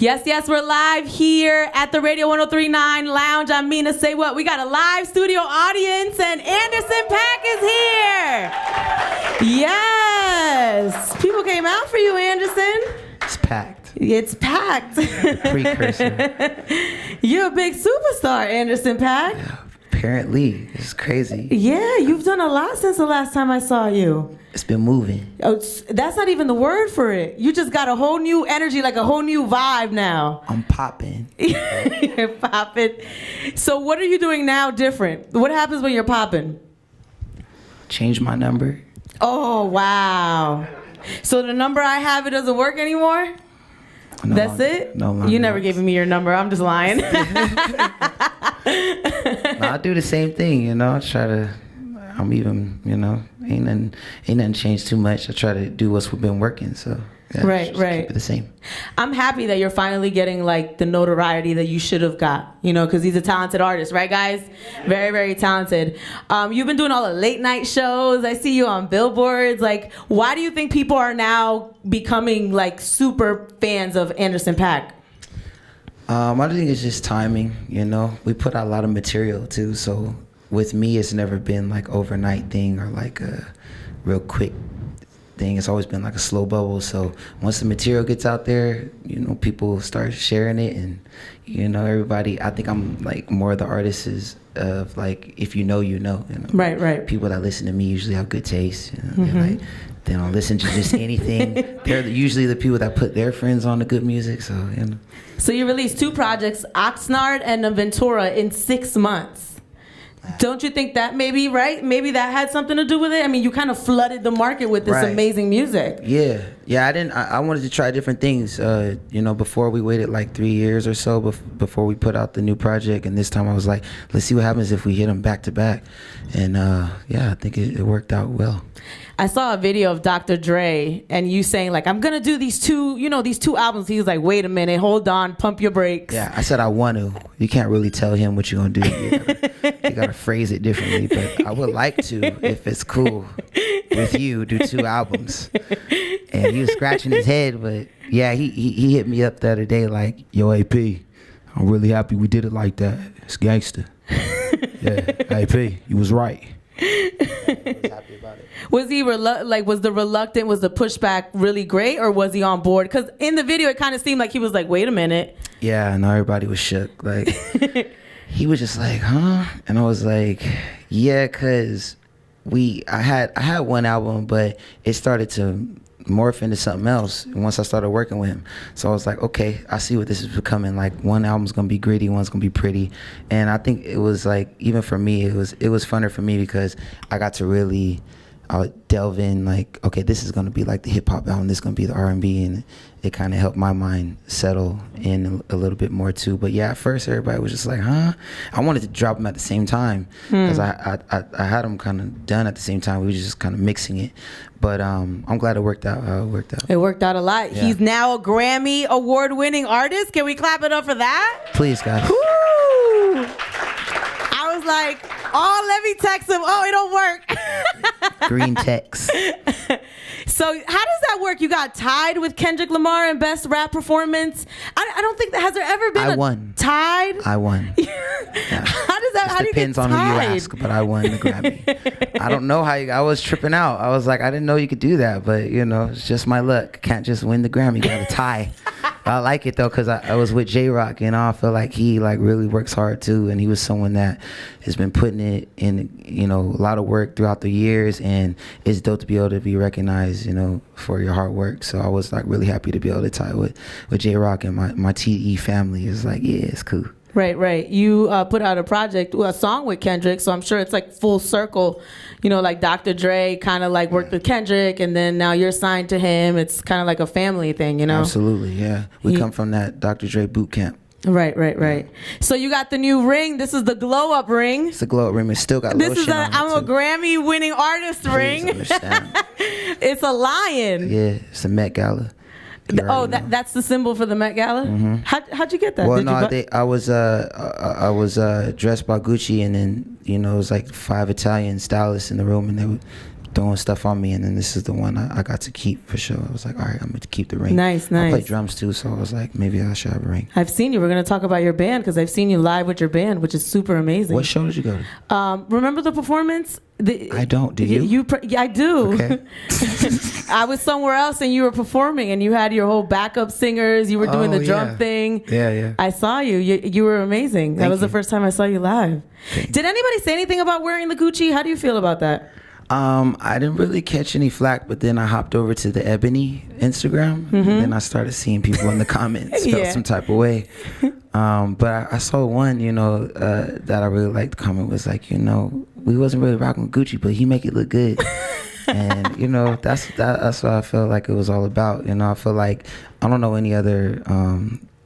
Yes, we're live here at the Radio 103.9 Lounge. I'm Mina SayWhat. We got a live studio audience, and Anderson Paak is here. Yes. People came out for you, Anderson. It's packed. It's packed. Precursor. You're a big superstar, Anderson Paak. Yeah, apparently. It's crazy. Yeah, you've done a lot since the last time I saw you. It's been moving. Oh, that's not even the word for it. You just got a whole new energy, like a whole new vibe now. I'm popping. You're popping. So what are you doing now different? What happens when you're popping? Change my number. Oh, wow. So the number I have, it doesn't work anymore? No That's longer. it? No longer. You never gave me your number. I'm just lying. No, I do the same thing, you know. I try to, I'm even, you know, ain't nothing changed too much. I try to do what's been working, so. Yeah, right. keep it the same. I'm happy that you're finally getting like the notoriety that you should have got, you know, because he's a talented artist, right, guys? Very, very talented. You've been doing all the late night shows. I see you on billboards. Like, why do you think people are now becoming like super fans of Anderson Paak? I think it's just timing, you know. We put out a lot of material too, so with me, it's never been like overnight thing or like a real quick thing. It's always been like a slow bubble. So once the material gets out there, you know, people start sharing it, and you know, everybody. I think I'm like more of the artists of like, if you know, you know. You know? Right. People that listen to me usually have good taste. You know? They're like, they don't listen to just anything. They're usually the people that put their friends on the good music. So you know. So you released 2 projects, Oxnard and Ventura, in 6 months. Don't you think that maybe that had something to do with it? I mean, you kind of flooded the market with this amazing music. Yeah. I wanted to try different things. You know, before we waited like 3 years or so before we put out the new project, and this time I was like, let's see what happens if we hit them back to back. And I think it worked out well. I saw a video of Dr. Dre and you saying like, I'm gonna do these two albums. He was like, wait a minute, hold on, pump your brakes. Yeah, I said I want to. You can't really tell him what you're gonna do. You gotta phrase it differently. But I would like to, if it's cool with you, do 2 albums. And he was scratching his head, but yeah, he hit me up the other day like, yo, AP, I'm really happy we did it like that. It's gangster. Yeah, AP, you was right. I was happy about it. Was he was the pushback really great, or was he on board? Because in the video, it kind of seemed like he was like, wait a minute. Yeah, and everybody was shook. Like, he was just like, huh? And I was like, yeah, because I had one album, but it started to morph into something else once I started working with him. So I was like, okay, I see what this is becoming. Like, one album's gonna be gritty, one's gonna be pretty. And I think it was like, even for me, it was funner for me because I got to really delve in, like, okay, this is gonna be like the hip hop album, this is gonna be the R&B, and it kind of helped my mind settle in a little bit more too. But yeah, at first everybody was just like, huh? I wanted to drop them at the same time because I had them kind of done at the same time. We were just kind of mixing it. But I'm glad it worked out. It worked out a lot. Yeah. He's now a Grammy award-winning artist. Can we clap it up for that? Please, guys. Woo! I was like, oh, let me text him. Oh, it don't work. Green text. So how does that work? You got tied with Kendrick Lamar in Best Rap Performance. I don't think that, has there ever been won. Tied? I won. Yeah. How does that? It how do you get depends on who you tied? ask, but I won the Grammy. I don't know how I was tripping out. I was like, I didn't know you could do that, but you know, it's just my luck. Can't just win the Grammy. You got to tie. I like it though, because I was with J-Rock, and I feel like he like really works hard too, and he was someone that has been putting it in, you know, a lot of work throughout the years, and it's dope to be able to be recognized, you know, for your hard work. So I was like really happy to be able to tie with J-Rock, and my TE family is like, yeah, it's cool. Right. You put out a song with Kendrick, so I'm sure it's like full circle. You know, like Dr. Dre kind of like worked with Kendrick, and then now you're signed to him. It's kind of like a family thing, you know? Absolutely, yeah. We come from that Dr. Dre boot camp. Right. So you got the new ring. This is the glow up ring. It's the glow up ring. It still got this lotion is on it I'm a too. Grammy winning artist ring. Understand. It's a lion. Yeah, it's a Met Gala. That's the symbol for the Met Gala. Mm-hmm. How'd you get that? Well, I was dressed by Gucci, and then, you know, it was like 5 Italian stylists in the room, and throwing stuff on me, and then this is the one I got to keep for sure. I was like, all right, I'm going to keep the ring. Nice. I play drums too, so I was like, maybe I should have a ring. I've seen you. We're going to talk about your band because I've seen you live with your band, which is super amazing. What show did you go to? Remember the performance? I don't. Do you? Yeah, I do. Okay. I was somewhere else and you were performing and you had your whole backup singers. You were doing the drum thing. Yeah. I saw you. You were amazing. That was the first time I saw you live. Thanks. Did anybody say anything about wearing the Gucci? How do you feel about that? I didn't really catch any flack, but then I hopped over to the Ebony Instagram, and then I started seeing people in the comments felt some type of way. But I saw one, that I really liked. The comment was like, we wasn't really rocking with Gucci, but he make it look good. And that's what I felt like it was all about. I feel like I don't know any other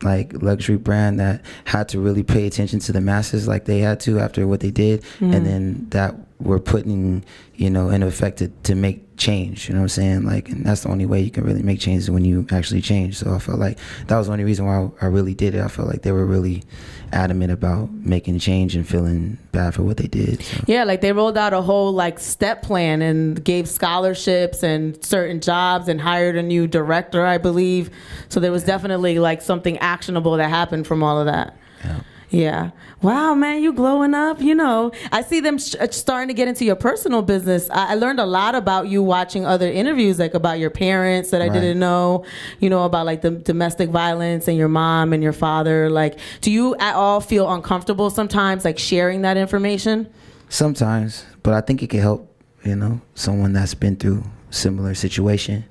like luxury brand that had to really pay attention to the masses like they had to after what they did, and then that we're putting in effect to make change. You know what I'm saying? Like, and that's the only way you can really make change is when you actually change. So I felt like that was the only reason why I really did it. I felt like they were really adamant about making change and feeling bad for what they did. So. Yeah, like they rolled out a whole like step plan and gave scholarships and certain jobs and hired a new director, I believe. So there was definitely like something actionable that happened from all of that. Yeah. Wow, man, you glowing up. I see them starting to get into your personal business. I learned a lot about you watching other interviews, like about your parents that I didn't know, about like the domestic violence and your mom and your father. Like, do you at all feel uncomfortable sometimes, like sharing that information? Sometimes, but I think it can help, someone that's been through similar situation.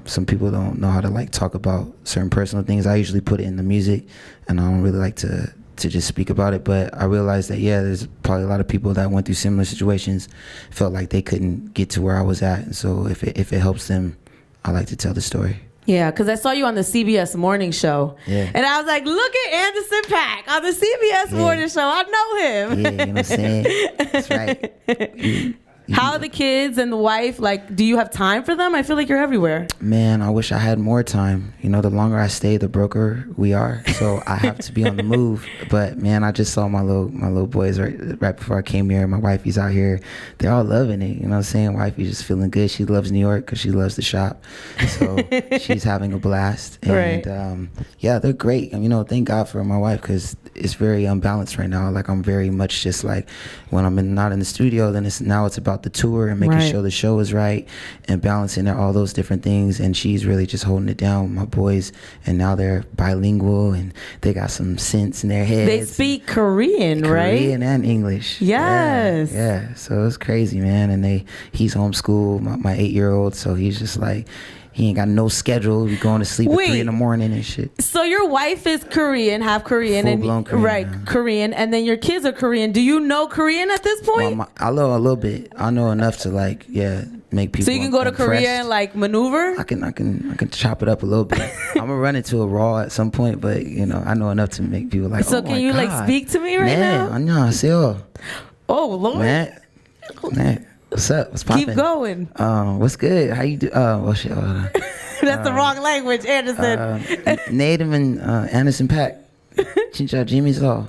Some people don't know how to like talk about certain personal things. I usually put it in the music, and I don't really like to just speak about it. But I realized that there's probably a lot of people that went through similar situations, felt like they couldn't get to where I was at, and so if it helps them, I like to tell the story. Yeah, because I saw you on the CBS morning show, and I was like, look at Anderson Paak on the CBS morning show. I know him. Yeah, you know what I'm saying? That's right. How are the kids and the wife? Like, do you have time for them? I feel like you're everywhere. Man, I wish I had more time. The longer I stay, the broker we are. So I have to be on the move. But man, I just saw my little boys right before I came here. My wifey's out here. They're all loving it. You know what I'm saying? Wifey's just feeling good. She loves New York because she loves the shop. So she's having a blast. And they're great. Thank God for my wife because it's very unbalanced right now. Like I'm very much just like when I'm not in the studio, then it's about the tour and making sure the show is right and balancing all those different things. And she's really just holding it down with my boys, and now they're bilingual and they got some sense in their heads. They speak Korean, right? Korean and English. Yes. Yeah. So it's crazy, man. And he's homeschooled, my 8-year-old, so he's just like, he ain't got no schedule. He's going to sleep at 3 a.m. and shit. So your wife is Korean, half Korean, full-blown Korean, right? Korean, and then your kids are Korean. Do you know Korean at this point? Well, I know a little bit. I know enough to make people. So you can go to impressed. Korea and like maneuver. I can chop it up a little bit. I'm gonna run into a raw at some point, but I know enough to make people like. So oh can my you God. like speak to me right now? 안녕하세요. Oh Lord. Man. What's up? What's poppin'? Keep going. What's good? How you do? Well, shit. That's the wrong language, Anderson. Native and Anderson Paak. Chincha Jimmy's all.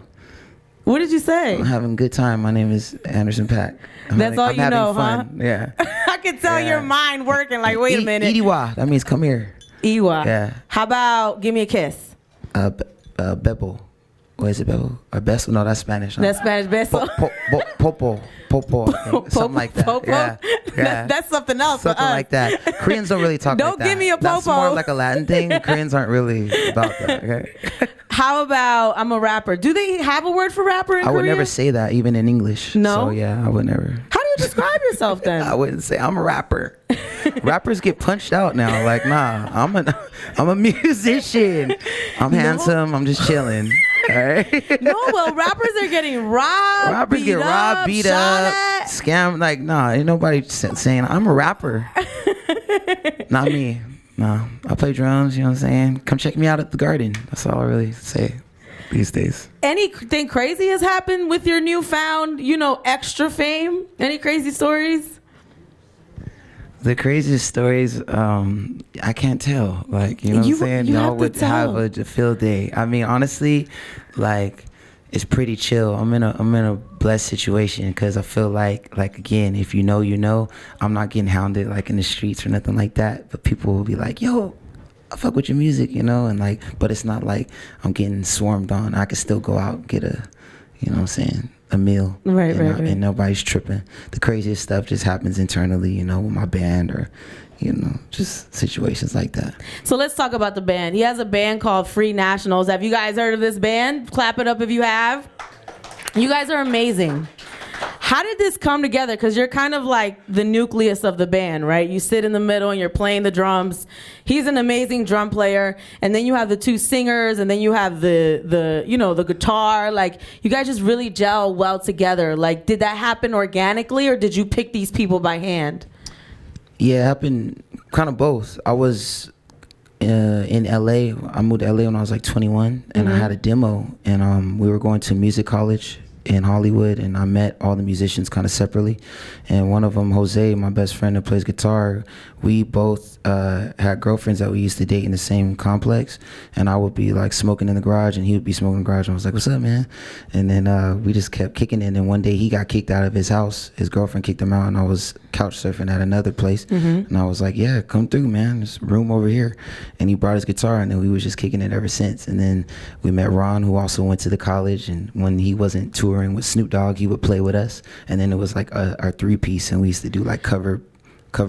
What did you say? I'm having a good time. My name is Anderson Paak. That's all you know, fun. huh? Yeah. I can tell your mind working. Like, wait a minute. Iwa. That means come here. Iwa. Yeah. How about give me a kiss? Bebo. What is it, Bebo? Or beso? No, that's Spanish. That's Spanish. Beso. Popo. Something like that. Popo? Yeah. That's something else. Something like that. Koreans don't really talk don't like that. Don't give me a popo. That's more like a Latin thing. Koreans aren't really about that. Okay. How about I'm a rapper? Do they have a word for rapper in Korea? I would never say that, even in English. No? So yeah, I would never. How do you describe yourself then? I wouldn't say I'm a rapper. Rappers get punched out now. Like, nah, I'm a musician. I'm handsome. I'm just chilling. All right. No, well, rappers are getting robbed. Rappers get robbed, beat up, scammed. Like, nah, ain't nobody saying I'm a rapper. Not me. No, I play drums. You know what I'm saying? Come check me out at the Garden. That's all I really say these days. Anything crazy has happened with your newfound, extra fame? Any crazy stories? The craziest stories, I can't tell. Like, you know what I'm saying? Y'all would have a field day. I mean, honestly, like, It's pretty chill. I'm in a blessed situation because I feel like again, if you know, you know. I'm not getting hounded like in the streets or nothing like that. But people will be like, "Yo, I fuck with your music," you know, and like, but it's not like I'm getting swarmed on. I can still go out and get a, you know what I'm saying, a meal. Right. And nobody's tripping. The craziest stuff just happens internally, you know, with my band or, you know, just situations like that. So let's talk about the band. He has a band called Free Nationals. Have you guys heard of this band? Clap it up if you have. You guys are amazing. How did this come together? Because you're kind of like the nucleus of the band, right? You sit in the middle and you're playing the drums. He's an amazing drum player. And then you have the two singers, and then you have the you know, the guitar. Like, you guys just really gel well together. Like, did that happen organically, or did you pick these people by hand? Yeah, it happened kind of both. I was in LA. I moved to LA when I was like 21, and I had a demo, and we were going to music college in Hollywood, and I met all the musicians kind of separately. And one of them, Jose, my best friend that plays guitar, we both had girlfriends that we used to date in the same complex, and I would be like smoking in the garage and he would be smoking in the garage, and I was like, "What's up, man?" And then we just kept kicking it, and one day he got kicked out of his house. His girlfriend kicked him out, and I was couch surfing at another place, and I was like, "Yeah, come through, man, there's room over here." And he brought his guitar, and then we was just kicking it ever since. And then we met Ron, who also went to the college, and when he wasn't touring with Snoop Dogg, he would play with us. And then it was like our three-piece, and we used to do like cover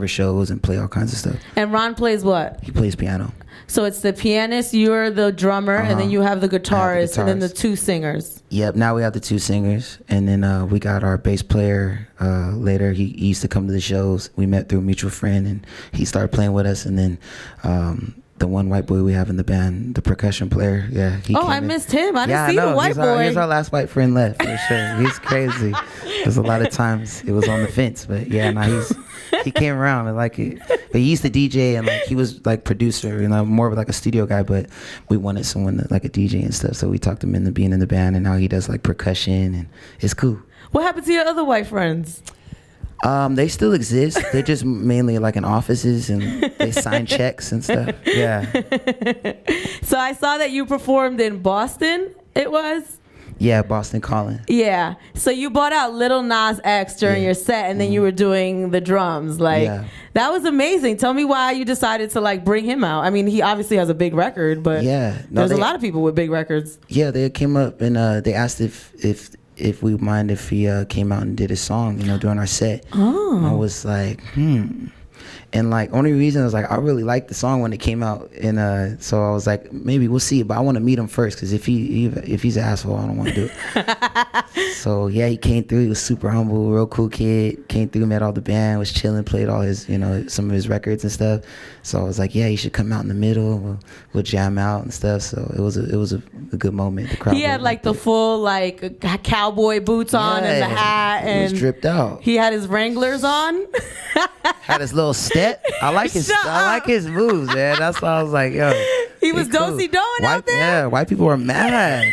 shows and play all kinds of stuff. And Ron plays what? He plays piano. So it's the pianist, you're the drummer, and then you have the guitarist, and then the two singers. Yep, now we have the two singers, and then we got our bass player later. He used to come to the shows. We met through a mutual friend, and he started playing with us. And then the one white boy we have in the band, the percussion player, yeah. I missed him. I didn't see the white boy. He's our last white friend left, for sure. He's crazy. There's a lot of times it was on the fence, but yeah, now he came around and like it. But he used to DJ, and like he was like producer, you know, more of like a studio guy, but we wanted someone that, like a DJ and stuff, so we talked him into being in the band, and now he does like percussion, and it's cool. What happened to your other white friends? They still exist. They're just mainly like in offices, and they sign checks and stuff. Yeah. So I saw that you performed in Boston, it was? Yeah, Boston Calling. Yeah. So you brought out Lil Nas X during your set, and then you were doing the drums. Like, that was amazing. Tell me why you decided to like bring him out. I mean, he obviously has a big record, but there's a lot of people with big records. Yeah, they came up and they asked if we mind if he came out and did a song, you know, during our set. I was like, And like, only reason I was like, I really liked the song when it came out, and so I was like, maybe we'll see, but I want to meet him first, because if he's an asshole, I don't want to do it. So yeah, he came through. He was super humble, real cool kid. Came through, met all the band, was chilling, played all his, you know, some of his records and stuff. So I was like, yeah, he should come out in the middle. We'll jam out and stuff. So it was a good moment. The crowd. He had like the full like cowboy boots on and the hat, and he was dripped out. He had his Wranglers on. Had his little step. I like his moves, man. That's why I was like, yo. He was do-si-doing out there. Yeah, white people are mad.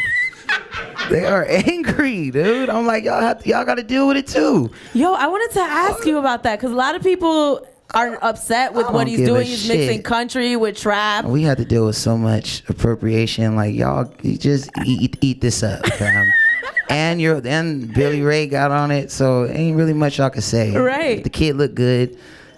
They are angry, dude. I'm like, y'all got to deal with it too. Yo, I wanted to ask you about that, because a lot of people are upset with what he's doing. He's mixing country with trap. We had to deal with so much appropriation. Like, y'all, you just eat this up, fam. And Billy Ray got on it, so ain't really much y'all can say. Right. The kid looked good.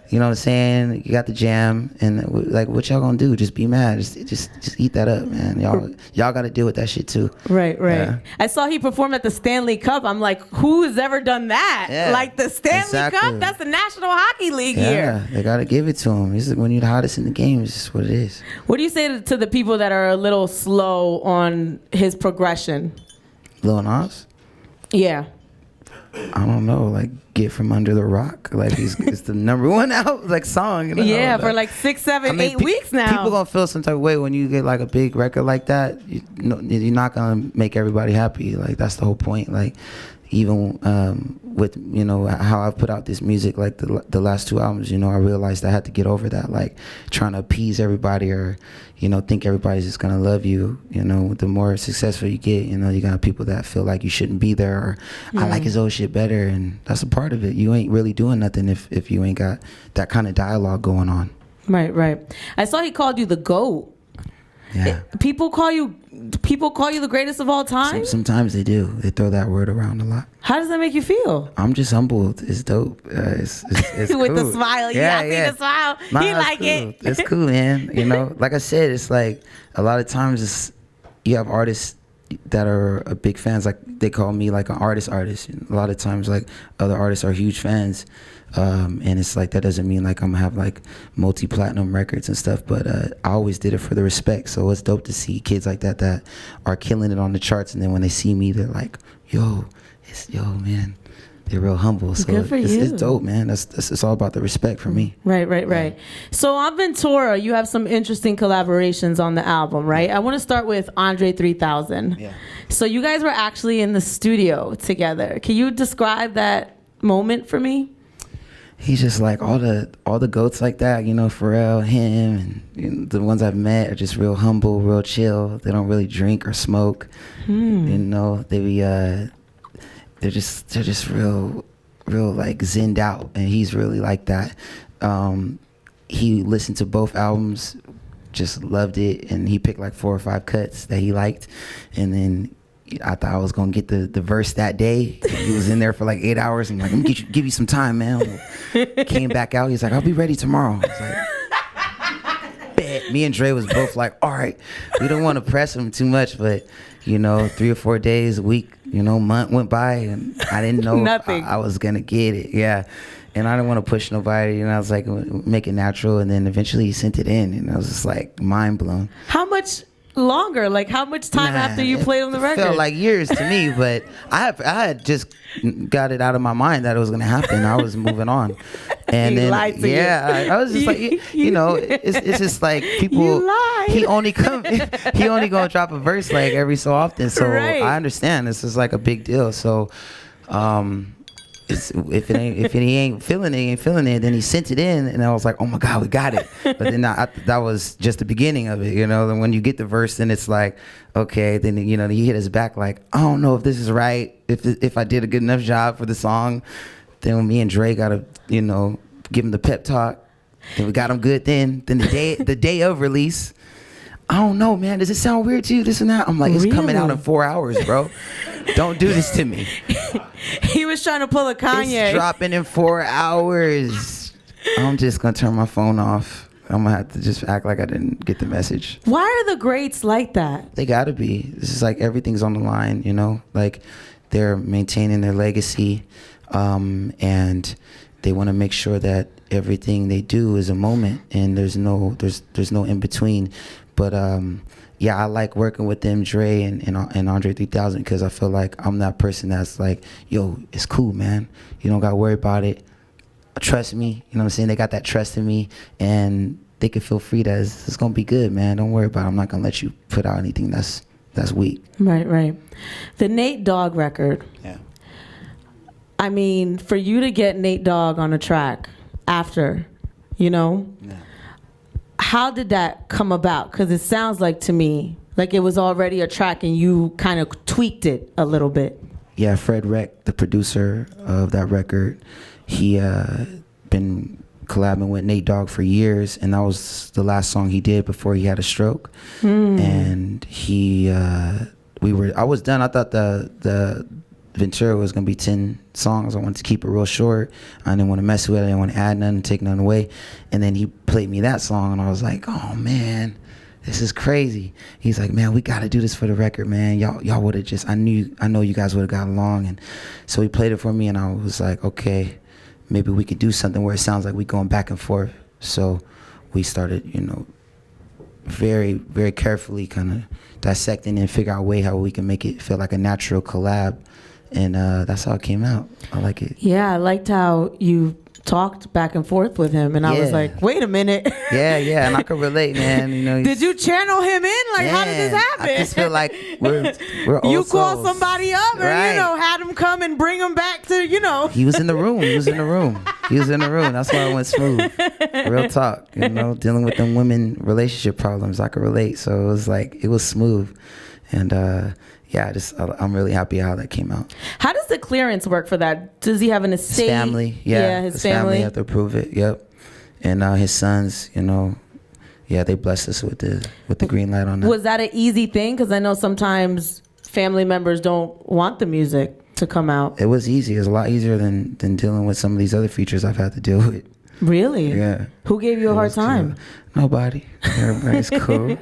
You know what I'm saying? You got the jam, and like, what y'all gonna do? Just be mad? Just eat that up, man. Y'all got to deal with that shit too. Right. Yeah. I saw he performed at the Stanley Cup. I'm like, who has ever done that? Yeah, like the Stanley Cup? That's the National Hockey League here. Yeah, they got to give it to him. This is when you're the hottest in the game. It's just what it is. What do you say to the people that are a little slow on his progression? Lil Nas? Yeah. I don't know, like, Get From Under the Rock. Like, it's the number one out, like, song. You know? Yeah, for like 6, 7, 8 weeks now. People gonna feel some type of way when you get like a big record like that. You're not gonna make everybody happy. Like, that's the whole point. Like, even with, you know, how I've put out this music, like the last 2 albums, you know, I realized I had to get over that, like, trying to appease everybody or, you know, think everybody's just gonna love you. You know, the more successful you get, you know, you got people that feel like you shouldn't be there, or I like his old shit better, and that's a part of it. You ain't really doing nothing if you ain't got that kind of dialogue going on. Right. I saw he called you the GOAT. Yeah. People call you the greatest of all time? Sometimes they do. They throw that word around a lot. How does that make you feel? I'm just humbled. It's dope. It's With cool. the smile. Yeah, I see the smile. Nah, he it's like cool. it. It's cool, man. You know, like I said, it's like a lot of times you have artists that are big fans. Like they call me like an artist. A lot of times like other artists are huge fans. And it's like that doesn't mean like I'm gonna have like multi-platinum records and stuff, but I always did it for the respect. So it's dope to see kids like that are killing it on the charts, and then when they see me, they're like, yo man, they're real humble. So good for you. It's dope, man. It's all about the respect for me. Right. So on Ventura, you have some interesting collaborations on the album, right? I want to start with Andre 3000. Yeah. So you guys were actually in the studio together. Can you describe that moment for me? He's just like all the goats like that, you know, Pharrell, him, and you know, the ones I've met are just real humble, real chill. They don't really drink or smoke. You know, they're just real like zenned out, and he's really like that. He listened to both albums, just loved it, and he picked like 4 or 5 cuts that he liked, and then I thought I was gonna get the verse that day. He was in there for like 8 hours. I'm like, I'm gonna give you some time, man. Came back out. He's like, I'll be ready tomorrow. I was like, bet. Me and Dre was both like, all right. We don't want to press him too much, but you know, 3 or 4 days, a week, you know, month went by, and I didn't know Nothing. I was gonna get it. Yeah. And I didn't want to push nobody, and I was like, make it natural. And then eventually he sent it in, and I was just like mind blown. How much longer? Like how much time after you played on the record? It felt like years to me, but I had just got it out of my mind that it was gonna happen. I was moving on, and He then lied to you. I was just like, you know, it's just like people. You lied. He only gonna drop a verse like every so often. So Right. I understand this is like a big deal. So. If he ain't feeling it, then he sent it in, and I was like, oh my God, we got it. But then that was just the beginning of it, you know. Then when you get the verse, then it's like, okay, then you know he hit us back like, I don't know if this is right, if I did a good enough job for the song. Then me and Dre gotta, you know, give him the pep talk. Then we got him good. Then the day of release. I don't know, man. Does it sound weird to you? This and that. I'm like, it's coming out in 4 hours, bro. Don't do this to me. He was trying to pull a Kanye. It's dropping in 4 hours. I'm just gonna turn my phone off. I'm gonna have to just act like I didn't get the message. Why are the greats like that? They gotta be. This is like everything's on the line, you know. Like they're maintaining their legacy, and they want to make sure that everything they do is a moment, and there's no in between. But yeah, I like working with them, Dre and Andre 3000, because I feel like I'm that person that's like, yo, it's cool, man. You don't got to worry about it. Trust me. You know what I'm saying? They got that trust in me, and they can feel free that it's going to be good, man. Don't worry about it. I'm not going to let you put out anything that's weak. Right. The Nate Dogg record. Yeah. I mean, for you to get Nate Dogg on a track after, you know? Yeah. How did that come about? Because it sounds like to me like it was already a track and you kind of tweaked it a little bit. Yeah, Fred Reck, the producer of that record, he been collabing with Nate Dogg for years, and that was the last song he did before he had a stroke. And I was done. I thought the Ventura was gonna be 10 songs. I wanted to keep it real short. I didn't want to mess with it. I didn't want to add nothing, take nothing away. And then he played me that song, and I was like, oh man, this is crazy. He's like, man, we got to do this for the record, man. Y'all would have just, I know you guys would have got along. And so he played it for me, and I was like, okay, maybe we could do something where it sounds like we going back and forth. So we started, you know, very, very carefully kind of dissecting and figure out a way how we can make it feel like a natural collab. And that's how it came out. I like it. Yeah, I liked how you talked back and forth with him, and I was like, wait a minute. Yeah, and I could relate, man. You know, did you channel him in? Like, how did this happen? I just feel like we're old you called souls. somebody up, or Right. you know, had him come and bring him back to, you know. He was in the room. That's why it went smooth. Real talk. You know, dealing with them women relationship problems, I could relate. So it was like, it was smooth, and yeah, I'm really happy how that came out. How does the clearance work for that? Does he have an estate? His family, yeah. His family have to approve it, yep. And his sons, you know, yeah, they blessed us with the green light on that. Was that an easy thing? Because I know sometimes family members don't want the music to come out. It was easy. It was a lot easier than dealing with some of these other features I've had to deal with. Really? Yeah. Who gave you a hard time? Nobody. Everybody's cool.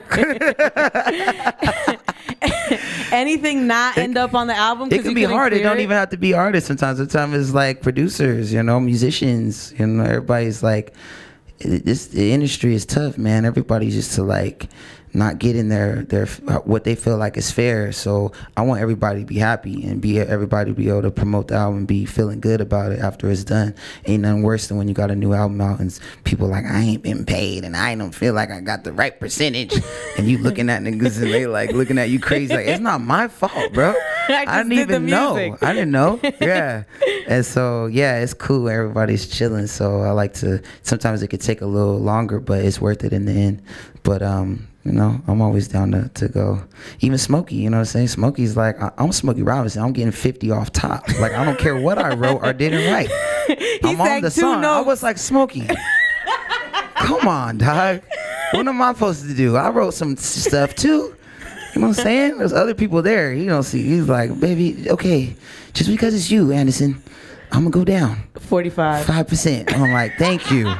Anything not end up on the album? It can be hard. It don't even have to be artists sometimes. Sometimes it's like producers, musicians, everybody's like, the industry is tough, man. Everybody's just to like not get in their what they feel like is fair. So I want everybody to be happy and everybody to be able to promote the album and be feeling good about it after it's done. Ain't nothing worse than when you got a new album out and people like, I ain't been paid and I don't feel like I got the right percentage. And you looking at niggas and they like looking at you crazy like, it's not my fault, bro. I didn't even know. I didn't know. Yeah. And so yeah, it's cool. Everybody's chilling. So I like to, sometimes it could take a little longer, but it's worth it in the end. But I'm always down to go. Even Smokey, you know what I'm saying? Smokey's like, I'm Smokey Robinson. I'm getting 50 off top. Like, I don't care what I wrote or didn't write. I'm on the song. I was like, Smokey, come on, dog. What am I supposed to do? I wrote some stuff too. You know what I'm saying? There's other people there. You don't see. He's like, baby, okay, just because it's you, Anderson, I'm going to go down. 5%. I'm like, thank you.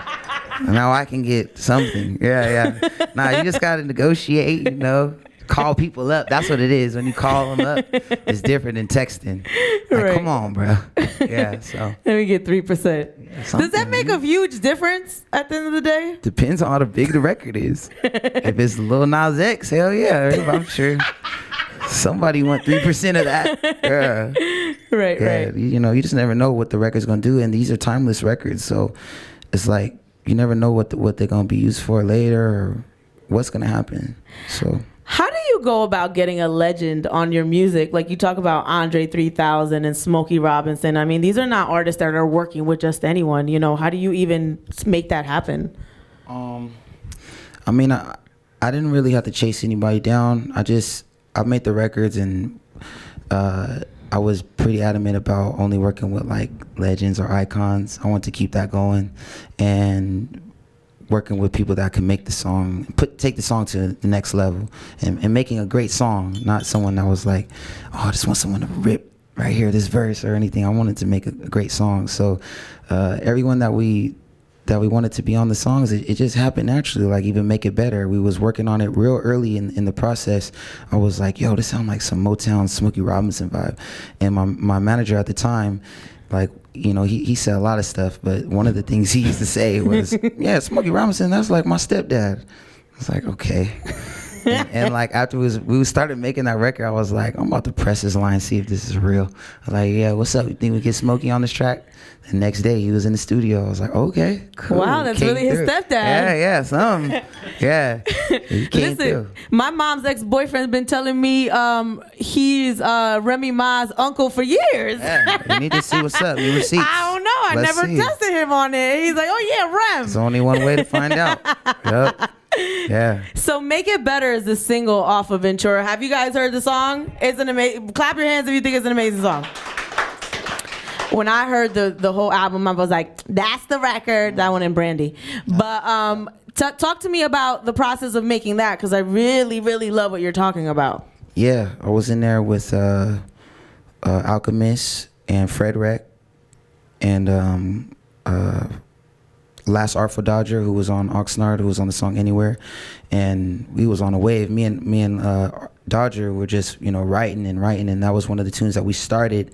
Now I can get something. Yeah. Nah, you just got to negotiate, call people up. That's what it is. When you call them up, it's different than texting. Like, right. Come on, bro. Yeah, so. Let me get 3%. Does that make a huge difference at the end of the day? Depends on how big the record is. If it's Lil Nas X, hell yeah. I'm sure somebody want 3% of that. Yeah. Right. You just never know what the record's going to do. And these are timeless records. So it's like, you never know what they're going to be used for later or what's going to happen. So how do you go about getting a legend on your music? Like you talk about Andre 3000 and Smokey Robinson. I mean, these are not artists that are working with just anyone. How do you even make that happen? I mean, I didn't really have to chase anybody down. I made the records and I was pretty adamant about only working with like legends or icons. I want to keep that going and working with people that can make the song, take the song to the next level and making a great song, not someone that was like, oh, I just want someone to rip right here, this verse or anything. I wanted to make a great song. So everyone that we wanted to be on the songs, it just happened naturally, like even make it better. We was working on it real early in the process. I was like, yo, this sounds like some Motown Smokey Robinson vibe. And my manager at the time, like, he said a lot of stuff, but one of the things he used to say was, yeah, Smokey Robinson, that's like my stepdad. I was like, okay. and like after we started making that record, I was like, I'm about to press this line, see if this is real. I was like, yeah, what's up? You think we get Smokey on this track? The next day he was in the studio. I was like, okay, cool. Wow, that's really his stepdad. Yeah, something. Yeah. Listen, my mom's ex-boyfriend's been telling me he's Remy Ma's uncle for years. Yeah, you need to see what's up. Your receipts. I don't know. I never tested him on it. He's like, oh yeah, Rem. There's only one way to find out. Yep. Yeah. So Make It Better is the single off of Ventura. Have you guys heard the song? It's an amazing. Clap your hands if you think it's an amazing song. When I heard the whole album, I was like, that's the record. That one and Brandy. But talk to me about the process of making that, because I really, really love what you're talking about. Yeah, I was in there with Alchemist and Fred Wreck and Last Artful Dodger, who was on Oxnard, who was on the song Anywhere, and we was on a wave. Me and Dodger were just writing, and that was one of the tunes that we started.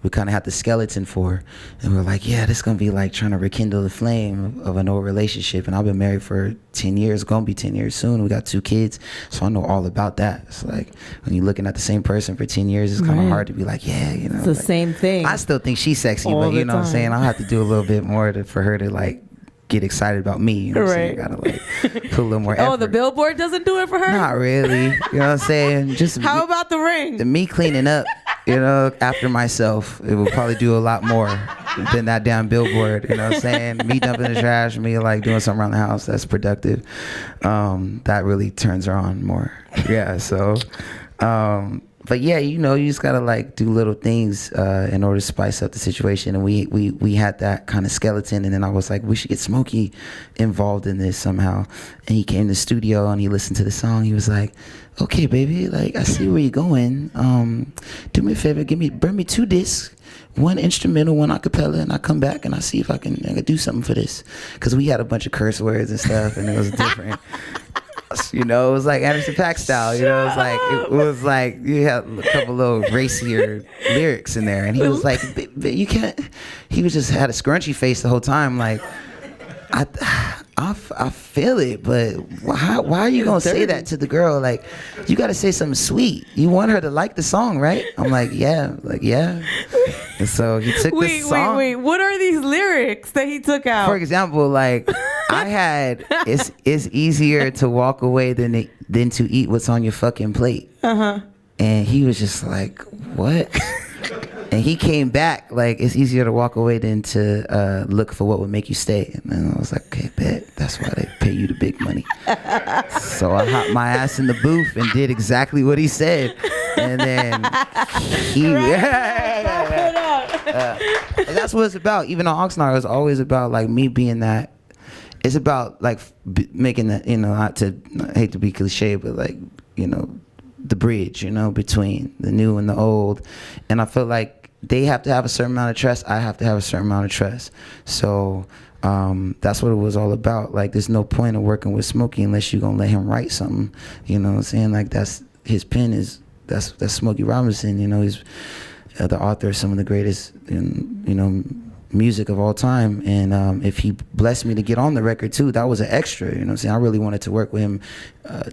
We kind of had the skeleton for, and we're like, yeah, this is gonna be like trying to rekindle the flame of an old relationship. And I've been married for 10 years, gonna be 10 years soon. We got 2 kids, so I know all about that. It's like when you're looking at the same person for 10 years, it's kind of hard to be like, yeah, it's the same thing. I still think she's sexy, but you know what I'm saying, I'll have to do a little bit more for her to like get excited about me. You know what I'm saying? Gotta like put a little more effort. Oh, the Billboard doesn't do it for her? Not really. You know what I'm saying? Just how about the ring? The me cleaning up, after myself, it will probably do a lot more than that damn Billboard. You know what I'm saying? Me dumping the trash, me like doing something around the house that's productive. That really turns her on more. Yeah, so but yeah, you know, you just gotta like do little things in order to spice up the situation. And we had that kind of skeleton, and then I was like, we should get Smokey involved in this somehow. And he came to the studio and he listened to the song. He was like, okay, baby, like I see where you're going. Do me a favor, bring me 2 discs. 1 instrumental, 1 acapella, and I come back and I see if I can do something for this. Because we had a bunch of curse words and stuff, and it was different. You know, it was like Anderson Paak style. You know, it was like you had a couple little racier lyrics in there, and he was like, "You can't." He was just had a scrunchy face the whole time, like. I feel it, but why are you gonna say that to the girl? Like, you gotta say something sweet. You want her to like the song, right? I'm like, yeah. And so he took this song. Wait. What are these lyrics that he took out? For example, like I had, it's easier to walk away than to eat what's on your fucking plate. And he was just like, what? And he came back like, it's easier to walk away than to look for what would make you stay. And then I was like, okay, bet. That's why they pay you the big money. So I hopped my ass in the booth and did exactly what he said. And then and that's what it's about. Even on Oxnard, it's always about like me being that. It's about like making that, you know, I hate to be cliche, but like, you know, the bridge, you know, between the new and the old. And I feel like they have to have a certain amount of trust. I have to have a certain amount of trust. So that's what it was all about. Like, there's no point of working with Smokey unless you're gonna let him write something. You know what I'm saying? Like, that's his pen that's Smokey Robinson. You know, he's the author of some of the greatest, you know, music of all time. And if he blessed me to get on the record too, that was an extra. You know what I'm saying? I really wanted to work with him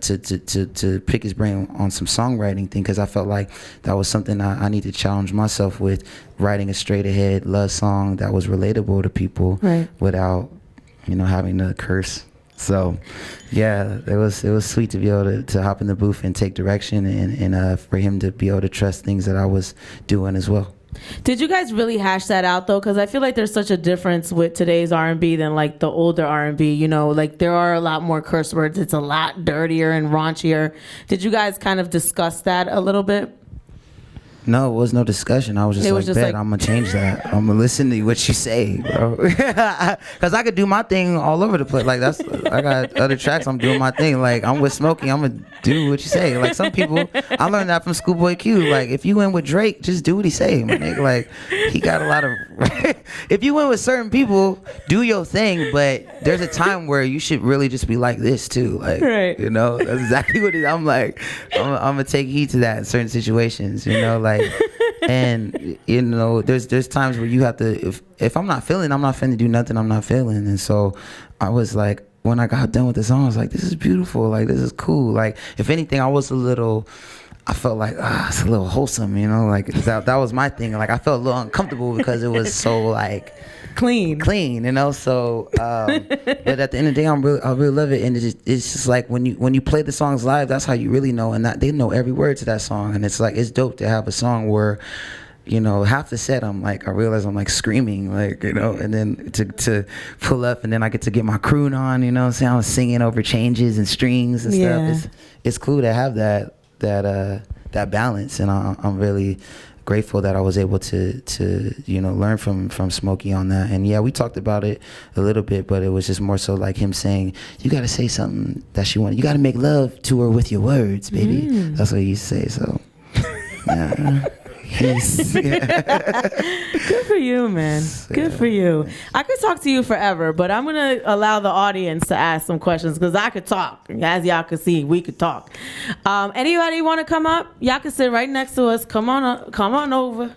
to pick his brain on some songwriting thing, because I felt like that was something I need to challenge myself with, writing a straight ahead love song that was relatable to people, right, without, you know, having to curse. So yeah, it was sweet to be able to hop in the booth and take direction, and for him to be able to trust things that I was doing as well. Did you guys really hash that out though? Because I feel like there's such a difference with today's R&B than like the older R&B. You know, like there are a lot more curse words. It's a lot dirtier and raunchier. Did you guys kind of discuss that a little bit? No, it was no discussion. I was just bet I'm going to change that. I'm going to listen to what you say, bro. Because I could do my thing all over the place. Like, I got other tracks, I'm doing my thing. Like, I'm with Smokey, I'm going to do what you say. Like, some people, I learned that from Schoolboy Q. Like, if you went with Drake, just do what he say, my nigga. Like, he got a lot of... If you went with certain people, do your thing, but there's a time where you should really just be like this, too. Like, right. You know, that's exactly what it is. I'm like, I'm going to take heed to that in certain situations, you know, like... And you know, there's times where you have to, if I'm not feeling, I'm not finna do nothing I'm not feeling. And so I was like, when I got done with the song, I was like, this is beautiful, like this is cool. Like, if anything, I felt like it's a little wholesome, you know, like that was my thing. Like, I felt a little uncomfortable because it was so like clean, you know. So but at the end of the day, I really love it. And it's just like when you play the songs live, that's how you really know. And they know every word to that song. And it's like, it's dope to have a song where, you know, half the set I realize I'm like screaming, like, you know, and then to pull up, and then I get to get my croon on, you know what I'm saying? I was singing over changes and strings and stuff. It's cool to have that balance, and I'm really grateful that I was able to you know, learn from Smokey on that. And yeah, we talked about it a little bit, but it was just more so like him saying, you got to say something that she wanted. You got to make love to her with your words, baby. That's what he used to say. So yeah. Good for you, man. Good for you. I could talk to you forever, but I'm gonna allow the audience to ask some questions, because I could talk. As y'all can see, we could talk. Anybody want to come up? Y'all can sit right next to us. Come on over.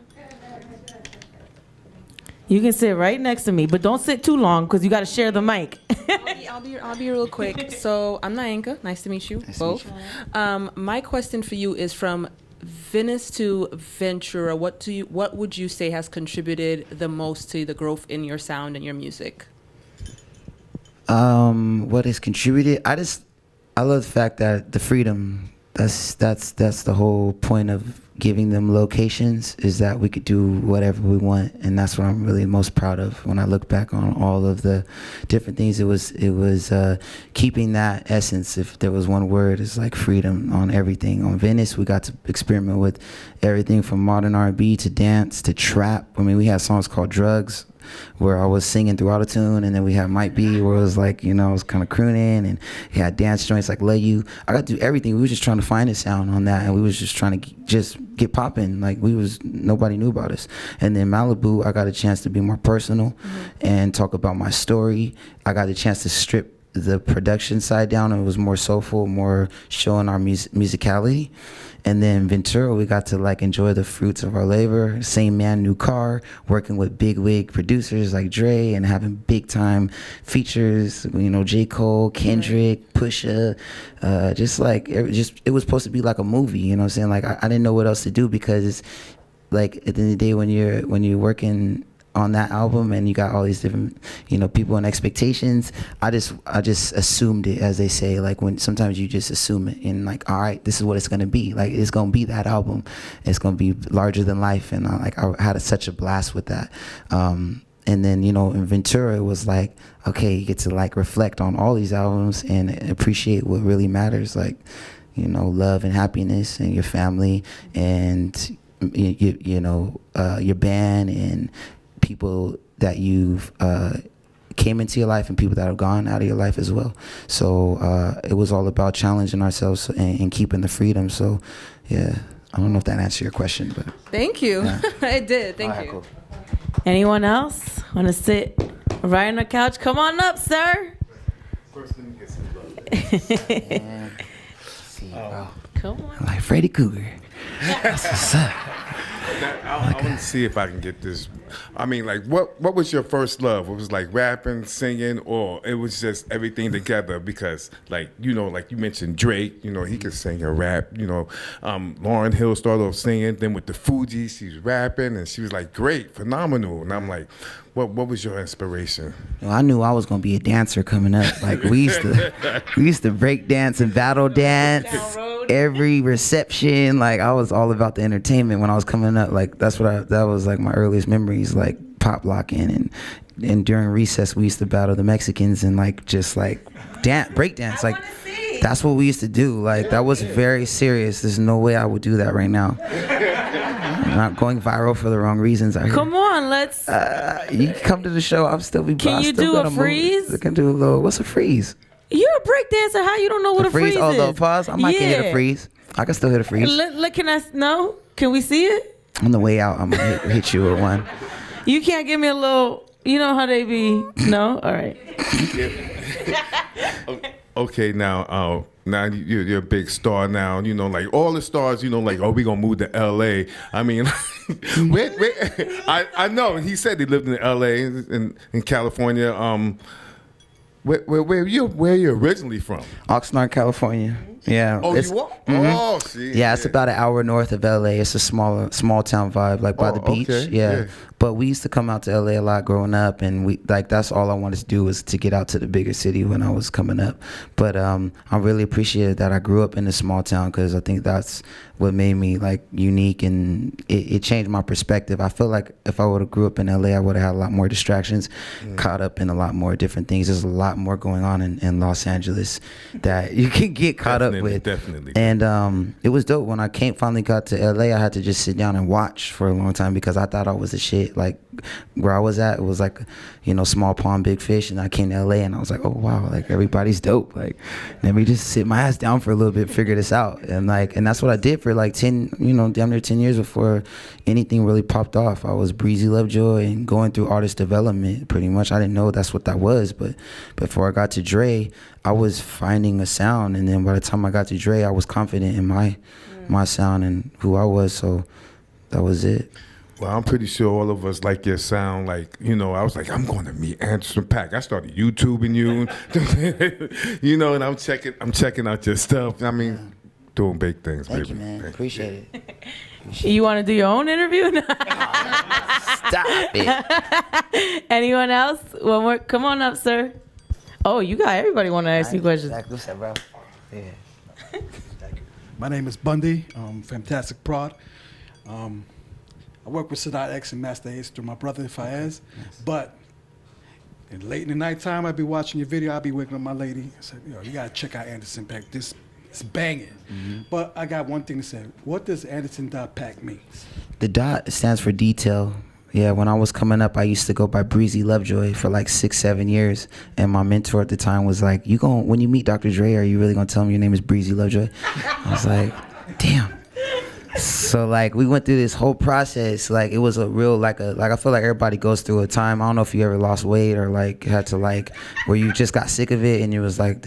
You can sit right next to me, but don't sit too long, because you got to share the mic. I'll be real quick. So I'm Nyanka. Nice to meet you both. My question for you is, from Venice to Ventura, what would you say has contributed the most to the growth in your sound and your music? What has contributed? I love the fact that the freedom that's the whole point of giving them locations, is that we could do whatever we want, and that's what I'm really most proud of when I look back on all of the different things. It was keeping that essence. If there was one word, it's like freedom on everything. On Venice, we got to experiment with everything from modern R&B to dance to trap. I mean, we had songs called Drugs, where I was singing through autotune, and then we had Might Be, where it was like, you know, I was kind of crooning, and he had dance joints like Love You. I got to do everything. We was just trying to find a sound on that, and we was just trying to just get popping. Like, nobody knew about us. And then Malibu, I got a chance to be more personal and talk about my story. I got a chance to strip the production side down, and it was more soulful, more showing our musicality. And then Ventura, we got to like enjoy the fruits of our labor. Same man, new car, working with big wig producers like Dre, and having big time features, you know, J. Cole, Kendrick, Pusha, it was supposed to be like a movie, you know what I'm saying? Like, I didn't know what else to do, because it's like, at the end of the day, when you're working on that album and you got all these different, you know, people and expectations, I just assumed it, as they say, like, when sometimes you just assume it, and like, all right, this is what it's gonna be. Like, it's gonna be that album. It's gonna be larger than life, and I had such a blast with that. And then, you know, in Ventura, it was like, okay, you get to like reflect on all these albums and appreciate what really matters, like, you know, love and happiness and your family, and you know, your band, and people that you've came into your life, and people that have gone out of your life as well. So it was all about challenging ourselves and keeping the freedom. So yeah, I don't know if that answered your question, but thank you. Yeah. It did. Thank you. Cool. Anyone else want to sit right on the couch? Come on up, sir. First, let me get some love. Come on. I'm like Freddy Cougar. That's what's up. I want to see if I can get this. I mean, like, what was your first love? It was like rapping, singing, or it was just everything together? Because, like, you know, like you mentioned Drake, you know, he could sing and rap. You know, Lauryn Hill started off singing. Then with the Fugees, she's rapping, and she was like, great, phenomenal. And I'm like, what was your inspiration? Well, I knew I was gonna be a dancer coming up. Like, we used to break dance and battle dance. Every reception, like, I was all about the entertainment when I was coming up. Like, that was like my earliest memories, like pop locking, and during recess we used to battle the Mexicans and like just like break dance. Like, that's what we used to do. Like, that was very serious. There's no way I would do that right now. I'm not going viral for the wrong reasons. Come on, let's. You can come to the show. I'll still be. Can you do a freeze? I can do a little. What's a freeze? You're a break dancer. How you don't know what a freeze is? Oh, the pause. I might can hit a freeze. I can still hit a freeze. Can I? No. Can we see it? On the way out, I'm gonna hit you with one. You can't give me a little. You know how they be. No. All right. Okay, now you're a big star now. You know, like all the stars. You know, like, oh, we gonna move to L.A. I mean, I know. He said he lived in L.A. in California. Where you originally from? Oxnard, California. Yeah. Oh, you are? Mm-hmm. Oh, see. Yeah, it's about an hour north of LA. It's a small town vibe, like by the beach. Okay. Yeah. But we used to come out to LA a lot growing up, and we like that's all I wanted to do was to get out to the bigger city when I was coming up. But I really appreciated that I grew up in a small town, because I think that's what made me like unique, and it changed my perspective. I feel like if I would have grew up in LA, I would have had a lot more distractions, caught up in a lot more different things. There's a lot more going on in Los Angeles that you can get caught up with. Definitely. And it was dope. When I finally got to LA, I had to just sit down and watch for a long time, because I thought I was the shit. Like, where I was at, it was like, you know, small pond, big fish. And I came to LA and I was like, oh wow, like everybody's dope. Like, let me just sit my ass down for a little bit, figure this out. And that's what I did for like 10, you know, damn near 10 years before anything really popped off. I was Breezy Lovejoy and going through artist development pretty much. I didn't know that's what that was, but before I got to Dre, I was finding a sound. And then by the time I got to Dre, I was confident in my sound and who I was. So that was it. Well, I'm pretty sure all of us like your sound. Like, you know, I was like, I'm going to meet Anderson Paak. I started YouTubing you, you know, and I'm checking out your stuff. I mean, doing big things, Thank baby. you, man. Appreciate it. You want to do your own interview? Stop it. Anyone else? One more. Come on up, sir. Oh, you got everybody want to ask you questions. What's up, bro? Yeah. My name is Bundy. Fantastic Prod. I work with Sadat X and Master Ace through my brother Fayez. But late in the nighttime, I'd be watching your video. I'd be waking up my lady. I said, you gotta check out Anderson Paak. This is banging. But I got one thing to say. What does Anderson Paak mean? The dot stands for detail. Yeah, when I was coming up, I used to go by Breezy Lovejoy for like 6-7 years, and my mentor at the time was like, when you meet Dr. Dre, are you really gonna tell him your name is Breezy Lovejoy? I was like, damn. So like we went through this whole process. Like it was a real I feel like everybody goes through a time. I don't know if you ever lost weight or like had to like where you just got sick of it and you was like,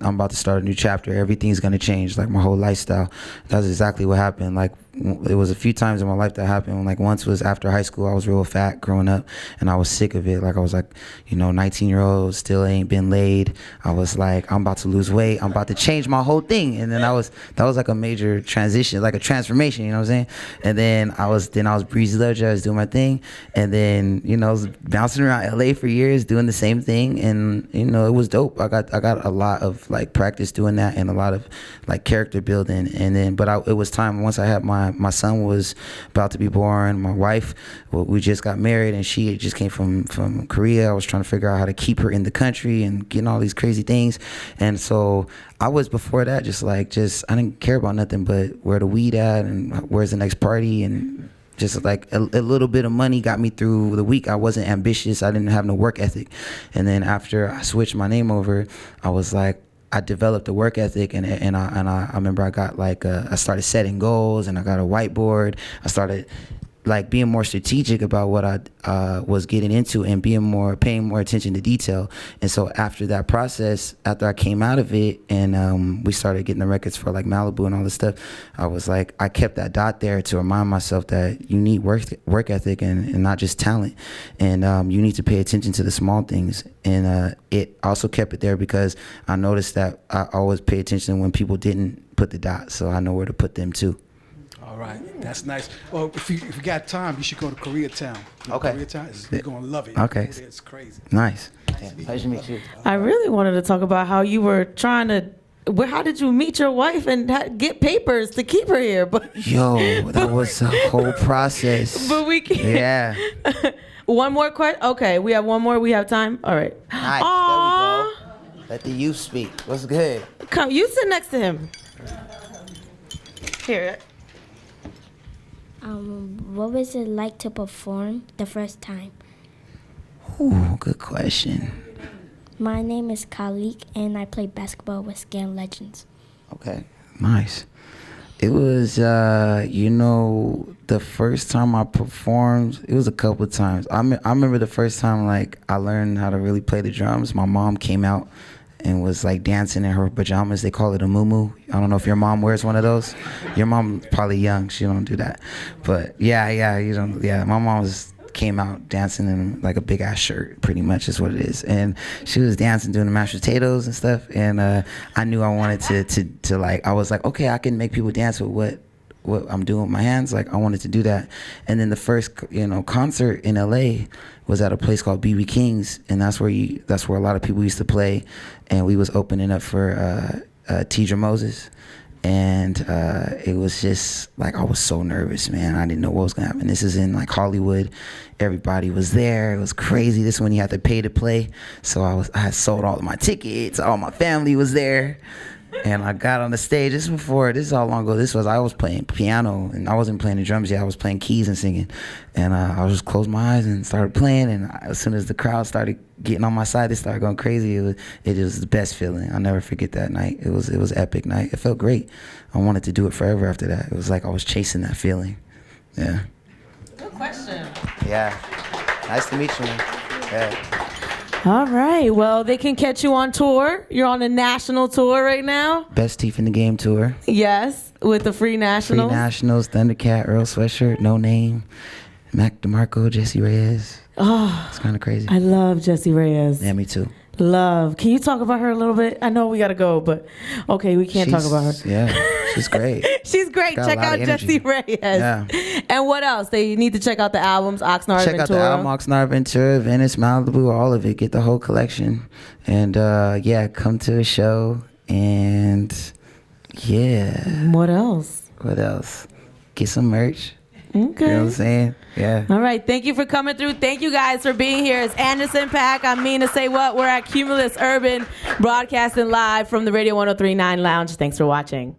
I'm about to start a new chapter. Everything's gonna change. Like my whole lifestyle. That's exactly what happened. Like it was a few times in my life that happened. Like once was after high school. I was real fat growing up and I was sick of it. Like I was like, 19-year-old, still ain't been laid. I was like, I'm about to lose weight. I'm about to change my whole thing. And then that was like a major transition, like a transformation, you know what I'm saying? And then I was Breezy Lovejoy, I was doing my thing. And then, I was bouncing around LA for years doing the same thing. And, it was dope. I got a lot of like practice doing that and a lot of like character building. And then, it was time once I had my son was about to be born. My wife, we just got married and she just came from Korea. I was trying to figure out how to keep her in the country and getting all these crazy things. And so I was before that I didn't care about nothing but where the weed at and where's the next party and just like a little bit of money got me through the week. I wasn't ambitious. I didn't have no work ethic. And then after I switched my name over, I was like, I developed a work ethic and I remember I got I started setting goals and I got a whiteboard. I started like being more strategic about what I was getting into and paying more attention to detail. And so after that process, after I came out of it and we started getting the records for like Malibu and all this stuff, I was like, I kept that dot there to remind myself that you need work ethic and not just talent. And you need to pay attention to the small things. And it also kept it there because I noticed that I always pay attention when people didn't put the dot, so I know where to put them too. All right, that's nice. Well, if you got time, you should go to Koreatown. Okay. Koreatown, you're gonna love it. Okay. It's crazy. Nice. Pleasure to meet you. I really wanted to talk about how you were trying to. How did you meet your wife and get papers to keep her here? But Yo, that was a whole process. But we can't. Yeah. One more question. Okay, we have one more. We have time. All right. Nice. Aww. There we go. Let the youth speak. What's good? Come, you sit next to him. Here. What was it like to perform the first time? Ooh, good question. My name is Khalik, and I play basketball with Scan Legends. Okay, nice. It was, the first time I performed, it was a couple of times. I remember the first time, like, I learned how to really play the drums. My mom came out and was like dancing in her pajamas. They call it a muumuu. I don't know if your mom wears one of those. Your mom's probably young. She don't do that. But my mom came out dancing in like a big ass shirt, pretty much is what it is. And she was dancing, doing the mashed potatoes and stuff. And I knew I wanted to like, I was like, okay, I can make people dance with what I'm doing with my hands. Like I wanted to do that. And then the first, concert in LA was at a place called BB King's, and that's where a lot of people used to play. And we was opening up for Tidra Moses. And it was just like, I was so nervous, man. I didn't know what was gonna happen. This is in like Hollywood. Everybody was there. It was crazy. This is when you had to pay to play. So I had sold all of my tickets. All my family was there. And I got on the stage. This is how long ago this was. I was playing piano and I wasn't playing the drums yet. I was playing keys and singing. And I just closed my eyes and started playing. And as soon as the crowd started getting on my side, they started going crazy. It was the best feeling. I'll never forget that night. It was epic night. It felt great. I wanted to do it forever after that. It was like I was chasing that feeling. Yeah. Good question. Yeah. Nice to meet you, man. Yeah. All right. Well, they can catch you on tour. You're on a national tour right now. Best Teeth in the Game tour. Yes, with the Free Nationals. Free Nationals, Thundercat, Earl Sweatshirt, No Name, Mac DeMarco, Jesse Reyes. Oh, it's kind of crazy. I love Jessie Reyes. Yeah, me too. Love. Can you talk about her a little bit? I know we got to go, but okay, we can't talk about her. Yeah, she's great. She's great. Check out Jessie Reyes. Yeah. And what else? They need to check out the albums, Oxnard, Ventura. Check out the album, Oxnard, Ventura, Venice, Malibu, all of it. Get the whole collection. And come to a show and Yeah. What else? What else? Get some merch. Okay. You know what I'm saying? Yeah. All right. Thank you for coming through. Thank you guys for being here. It's Anderson Paak. I'm Mina SayWhat. We're at Cumulus Urban, broadcasting live from the Radio 103.9 Lounge. Thanks for watching.